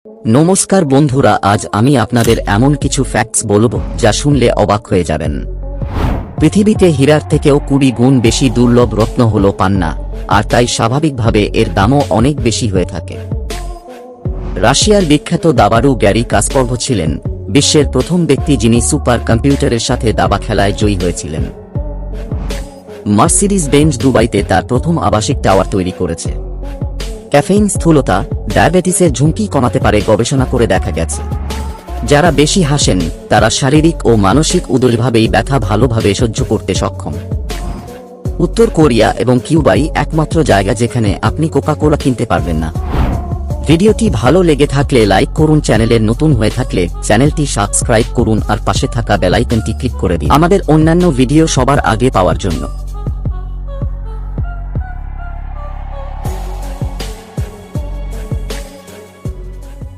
নমস্কার বন্ধুরা, আজ আমি আপনাদের এমন কিছু ফ্যাক্টস বলবো যা শুনলে অবাক হয়ে যাবেন। পৃথিবীতে হীরার থেকেও 20 গুণ বেশি দুর্লভ রত্ন হলো পান্না, আর তাই স্বাভাবিকভাবে এর দামও অনেক বেশি হয়ে থাকে। রাশিয়ার বিখ্যাত দাবাড়ু গ্যারি কাসপারভ ছিলেন বিশ্বের প্রথম ব্যক্তি যিনি সুপার কম্পিউটারের সাথে দাবা খেলায় জয়ী হয়েছিলেন। মার্সিডিজ বেঞ্জ দুবাইতে তার প্রথম আবাসিক টাওয়ার তৈরি করেছে। ক্যাফেইন স্থূলতা, ডায়াবেটিসের ঝুঁকি কমাতে পারে গবেষণা করে দেখা গেছে। যারা বেশি হাসেন তারা শারীরিক ও মানসিক উভয়ভাবেই ব্যথা ভালোভাবে সহ্য করতে সক্ষম। উত্তর কোরিয়া এবং কিউবাই একমাত্র জায়গা যেখানে আপনি কোকা-কোলা কিনতে পারবেন না। ভিডিওটি ভালো লেগে থাকলে লাইক করুন, চ্যানেলের নতুন হয়ে থাকলে চ্যানেলটি সাবস্ক্রাইব করুন আর পাশে থাকা বেল আইকনটি ক্লিক করে দিন আমাদের অন্যান্য ভিডিও সবার আগে পাওয়ার জন্য।